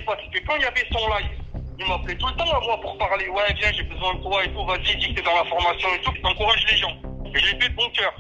pas, c'est que quand il y avait son live, il m'appelait tout le temps à moi pour parler. Ouais, viens, j'ai besoin de toi et tout. Vas-y, dis que t'es dans la formation et tout. T'encourages les gens. Et je l'ai fait de bon cœur.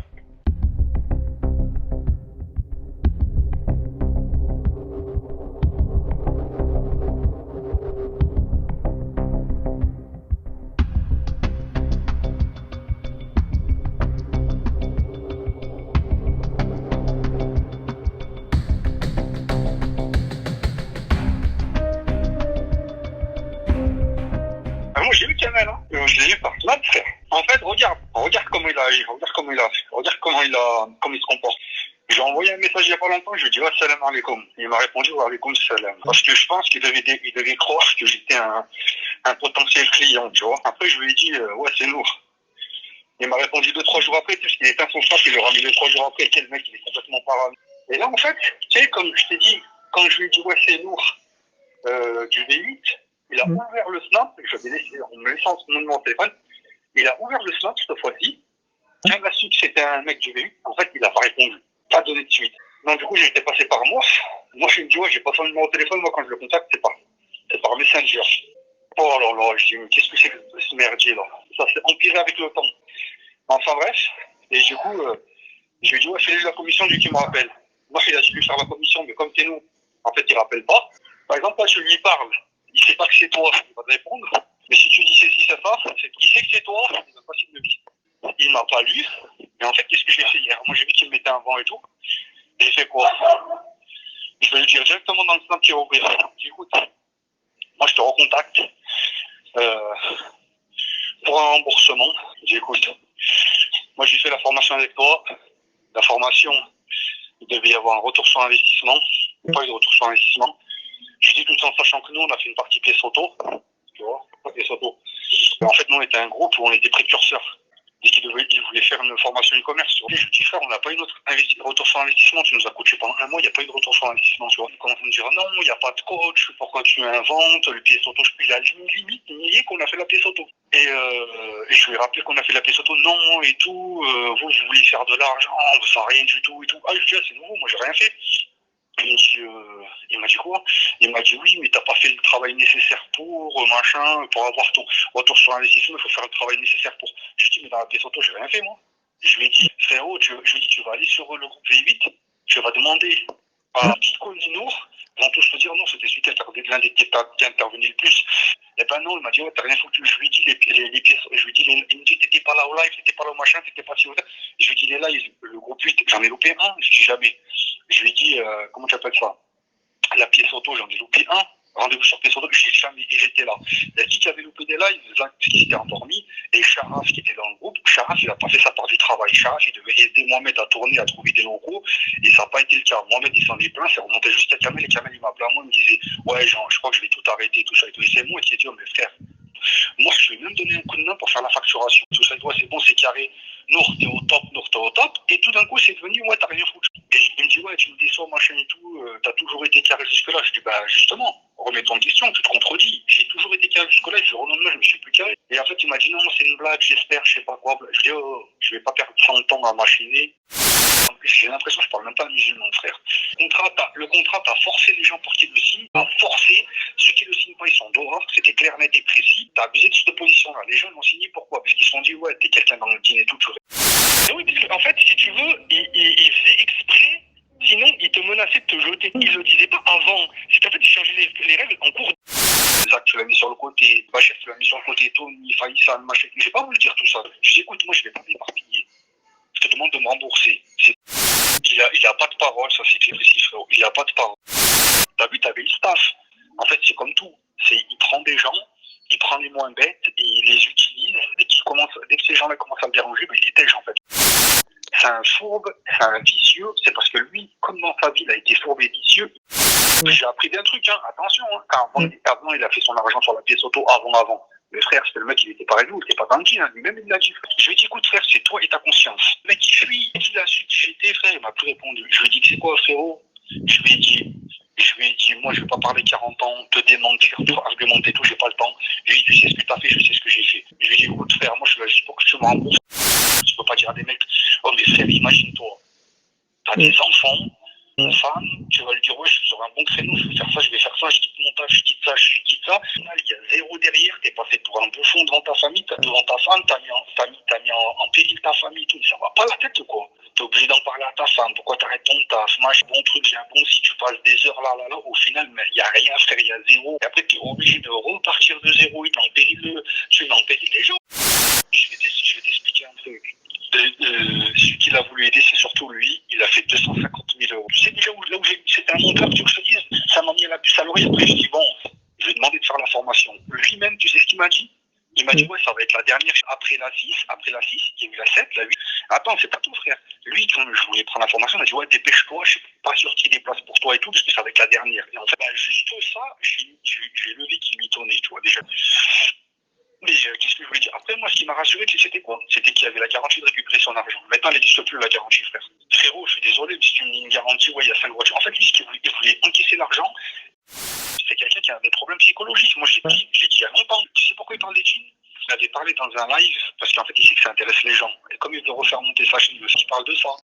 Moi, j'ai eu Kamel, hein. Je l'ai eu par là, frère. En fait, regarde comment il a agi, regarde comment il se comporte. J'ai envoyé un message il n'y a pas longtemps, je lui ai dit, salam alaikum. Il m'a répondu, wa alaikum salam. Parce que je pense qu'il devait croire que j'étais un potentiel client, tu vois. Après, je lui ai dit, ouais, c'est Nour. Il m'a répondu 2-3 jours après, parce qu'il était insensable, il leur a mis 2-3 jours après, quel mec, il est complètement parano. Et là, en fait, tu sais, comme je t'ai dit, quand je lui ai dit, ouais, c'est Nour, du V8, il a ouvert le snap, j'avais laissé, en me laissant mon numéro de téléphone, il a ouvert le snap cette fois-ci. Quand il a su que c'était un mec du V8, en fait, il n'a pas répondu, pas donné de suite. Donc du coup, j'ai été passé par moi. Moi, je me dis, ouais, j'ai pas son numéro de téléphone, moi, quand je le contacte, c'est par Messenger. Oh là là, je dis, mais qu'est-ce que c'est que ce merdier là? Ça s'est empiré avec le temps. Enfin bref, et du coup, je lui ai dit, ouais, fais la commission, lui qui me rappelle. Moi, il a dit lui faire la commission, mais comme t'es nous, en fait, il rappelle pas. Par exemple, là, je lui parle, il sait pas que c'est toi, il va te répondre. Mais si tu dis c'est si, c'est ça, il sait que c'est toi, il va pas s'il me dit. Il m'a pas lu. Et en fait, qu'est-ce que j'ai fait hier? Moi, j'ai vu qu'il me mettait un vent et tout. J'ai fait quoi? Je vais lui dire directement dans le snap qu'il va ouvrir. Écoute, moi, je te recontacte pour un remboursement. J'écoute. Moi, j'ai fait la formation avec toi. La formation, il devait y avoir un retour sur investissement. Pas eu de retour sur investissement. Je dis tout en sachant que nous, on a fait une partie pièce auto. Tu vois, pièce auto. En fait, nous, on était un groupe où on était précurseurs. Et qu'ils voulaient faire une formation e-commerce. Je lui dis, frère, on n'a pas eu notre retour sur investissement. Tu nous as coaché pendant un mois, il n'y a pas eu de retour sur investissement. Tu vois, ils commencent à me dire, non, il n'y a pas de coach. Pourquoi tu inventes le pièce auto? Il a limite nié qu'on a fait la pièce auto. Et je lui ai rappelé qu'on a fait la pièce auto. Non, et tout. Vous voulez faire de l'argent, vous faites rien du tout et tout. Ah, je lui dis, c'est nouveau, moi, j'ai rien fait. Il m'a dit quoi? Il m'a dit oui, mais t'as pas fait le travail nécessaire pour machin, pour avoir ton retour sur investissement, il faut faire le travail nécessaire pour. Je lui ai dit, mais dans la pièce auto, j'ai rien fait moi. Je lui ai dit, frérot, je lui ai dit, tu vas aller sur le groupe V8, tu vas demander à la petite Nour, ils vont tous te dire non, c'était celui qui est intervenu le plus. Et ben non, il m'a dit, ouais, t'as rien foutu. Je lui ai dit les pièces, je lui ai dit, il me dit, t'étais pas là au live, t'étais pas là au machin, t'étais pas si au live. Je lui ai dit, les lives, le groupe 8, j'en ai loupé un, je dis jamais. Je lui ai dit, comment tu appelles ça? La pièce auto, j'en ai loupé un. Rendez-vous sur pièce auto, je n'ai jamais j'étais là. Il y a qui avait loupé des lives, Zach qui s'était endormi, et Charaf qui était dans le groupe. Charaf, il n'a pas fait sa part du travail. Charaf, il devait aider Mohamed à tourner, à trouver des locaux, et ça n'a pas été le cas. Mohamed, il s'en est plaint, c'est remonté jusqu'à Kamel, et Kamel, il m'a appelé à moi, il me disait, ouais, genre, je crois que je vais tout arrêter, tout ça et tout. Et c'est moi qui ai dit, oh, mais frère, moi, je vais même donner un coup de main pour faire la facturation. Tout ça, c'est bon, c'est carré. Nour, t'es au top. Et tout d'un coup, c'est devenu, ouais, t'as rien foutu. Et il me dit, ouais, tu me déçois, machin et tout, t'as toujours été carré jusque-là. Je dis, bah, justement, remets-toi en question, tu te contredis. J'ai toujours été carré jusque-là, je renomme, je me suis plus carré. Et en fait, il m'a dit, non, c'est une blague, j'espère, je sais pas quoi. Je dis, oh, je vais pas perdre 100 temps à machiner. J'ai l'impression que je parle même pas musulman, frère. Le contrat, t'as forcé les gens pour qu'ils le signent, t'as forcé. Ceux qui le signent pas, ils sont dehors, c'était clair, net et précis. T'as abusé de cette position-là. Les gens l'ont signé, pourquoi? Parce qu'ils se sont dit, ouais, t'es quelqu'un dans le dîner et tout. Et oui, parce qu'en fait, si tu veux, il faisait exprès, sinon il te menaçait de te jeter. Il le disait pas avant. C'est qu'en fait, il changeait les règles en cours. Zach, tu l'as mis sur le côté, Bachef, tu l'as mis sur le côté, Tony, Faïssan, machin. Je vais pas vous le dire tout ça. Je dis, écoute, moi, je vais pas m'éparpiller. Je te demande de me rembourser. Il a pas de parole, ça c'est clair ici, frérot. Il a pas de parole. T'as vu, t'avais le staff. En fait, c'est comme tout. Il prend des gens, il prend les moins bêtes et il les utilise. Dès que ces gens-là commencent à le déranger, ben, il les tège en fait. C'est un fourbe, c'est un vicieux. C'est parce que lui, comme dans sa vie, il a été fourbe et vicieux. J'ai appris d'un truc, hein. Attention, hein. Car avant, il a fait son argent sur la pièce auto avant. Le frère, c'était le mec, il était pareil, il était pas dans le jean, hein. Lui-même, il l'a dit. Je lui ai dit, écoute, frère, c'est toi et ta conscience. Le mec, il fuit. Il a su qui j'étais, frère, il m'a plus répondu. Je lui ai dit, c'est quoi, frérot? Je lui ai dit, moi, je vais pas parler 40 ans, te démentir, te argumenter, tout, j'ai pas le temps. Je lui ai dit, tu sais ce que t'as fait, je sais ce que j'ai fait. Je lui ai dit, écoute, frère, moi, je suis là juste pour que tu me rembourses. Tu peux pas dire à des mecs, oh, mais frère, imagine-toi, t'as des enfants, une femme, tu vas lui dire ouais je suis sur un bon créneau, je vais faire ça, je quitte mon taf, je quitte ça, je quitte ça. Au final, il y a zéro derrière, t'es passé pour un bouffon devant ta famille, devant ta femme, t'as mis en péril ta famille, tout. Ça va pas la tête ou quoi? T'es obligé d'en parler à ta femme, pourquoi t'arrêtes ton taf, bon truc, j'ai un bon, si tu passes des heures là, au final, mais il y a rien à faire, il y a zéro. Et après, t'es obligé de repartir de zéro, tu mets en péril les gens. Je vais t'expliquer un truc. Celui qui l'a voulu aider, c'est surtout lui. Il a fait 250 000 euros. Tu sais déjà là où c'était un monteur, tu veux que je te dise, ça m'a mis la puce à l'oreille. Après, je dis bon, je vais demander de faire la formation. Lui-même, tu sais ce qu'il m'a dit? Il m'a dit ouais, ça va être la dernière. Après la 6, il y a eu la 7, la 8. Attends, c'est pas tout, frère. Lui, quand je voulais prendre la formation, il m'a dit ouais, dépêche-toi, je suis pas sûr qu'il y ait des places pour toi et tout, parce que ça va être la dernière. Et en fait, juste ça, j'ai levé qui m'y tournait, tu vois, déjà. Mais qu'est-ce que je voulais dire? Après, moi, ce qui m'a rassuré, c'était quoi? C'était qu'il y avait la garantie de récupérer son argent. Maintenant, elle n'existe plus, la garantie, frère. Frérot, je suis désolé, mais si tu me dis une garantie, ouais, il y a 5 voitures. En fait, lui, il voulait encaisser l'argent. C'est quelqu'un qui a des problèmes psychologiques. Moi, je l'ai dit il y a longtemps. Tu sais pourquoi il parle des jeans? Il avait parlé dans un live, parce qu'en fait, il sait que ça intéresse les gens. Et comme il veut refaire monter sa chaîne, il parle de ça.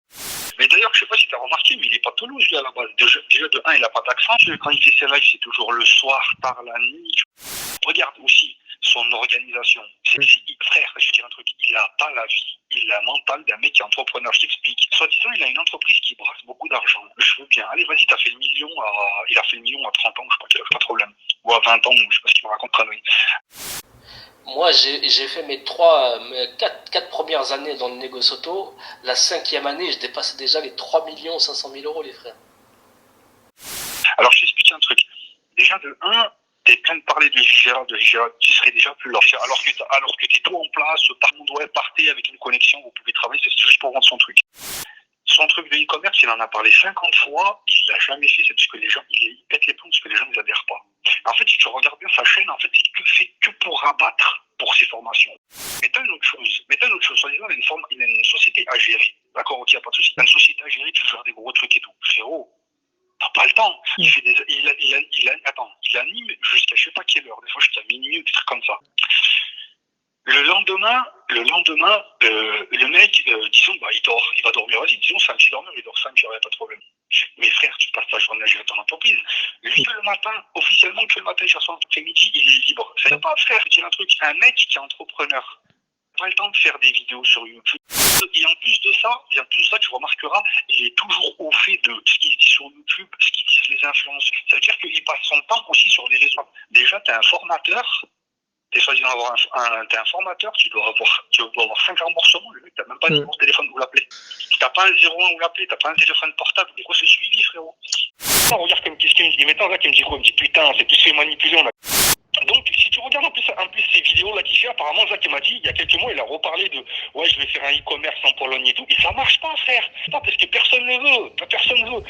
Mais d'ailleurs, je sais pas si tu as remarqué, mais il est pas Toulouse, lui, à la base. Déjà, de 1, il a pas d'accent. Quand il fait ses lives, c'est toujours le soir, tard, la nuit. Regarde aussi son organisation. Frère, je vais dire un truc, il n'a pas la vie, il a le mental d'un mec qui est entrepreneur, je t'explique. Soi-disant, il a une entreprise qui brasse beaucoup d'argent. Je veux bien, allez, vas-y, il a fait le million à 30 ans, je crois qu'il a pas de problème. Ou à 20 ans, je sais pas ce qu'il me raconte, connerie. Moi, j'ai fait mes 4 premières années dans le négoce auto. La 5e année, je dépassais déjà les 3 500 000 euros, les frères. Alors, je t'explique un truc. Déjà, de 1, t'es plein de parler de Gérard, tu serais déjà plus là. Alors que t'es tout en place, par contre, ouais, partez avec une connexion, vous pouvez travailler, c'est juste pour vendre son truc. Son truc de e-commerce, il en a parlé 50 fois, il l'a jamais fait, c'est parce que les gens, il pète les plombs parce que les gens ne adhèrent pas. En fait, si tu regardes bien sa chaîne, en fait, c'est fait que pour rabattre pour ses formations. Mais t'as une autre chose, soi-disant, il a une société à gérer. D'accord, ok, y a pas de souci. T'as une société à gérer, tu gères des gros trucs et tout. Frérot, t'as pas le temps. Il anime jusqu'à je sais pas quelle heure, des fois jusqu'à minuit ou des trucs comme ça. Le lendemain, le mec, disons, il va dormir, vas-y, disons, c'est un petit dormeur, il dort 5 heures, il n'y a pas de problème. Mais frère, tu passes ta journée à gérer ton entreprise. Lui, que le matin, officiellement, que le matin, il cherche son après-midi, il est libre. Ça n'est pas, frère, je dis un truc, un mec qui est entrepreneur, pas le temps de faire des vidéos sur YouTube. Et en plus de ça, tu remarqueras, il est toujours au fait de ce qu'il dit sur YouTube, ce qu'ils disent les influenceurs. Ça veut dire qu'il passe son temps aussi sur les réseaux. Déjà, tu es un formateur. T'es soi-disant t'es un formateur, tu dois avoir 5 remboursements, le mec, t'as même pas de numéro de téléphone où l'appeler. T'as pas un 01 où l'appeler, t'as pas un téléphone portable, et quoi c'est suivi, frérot? Non, regarde comme qu'est-ce qu'il me dit. Maintenant, là, qu'il me dit quoi? Il me dit putain, c'est tous fait manipuler, on a. Donc, si tu regardes en plus ces vidéos-là qu'il fait, apparemment, Jacques m'a dit, il y a quelques mois, il a reparlé de ouais, je vais faire un e-commerce en Pologne et tout, et ça marche pas, frère. Pas parce que personne ne veut, personne ne veut.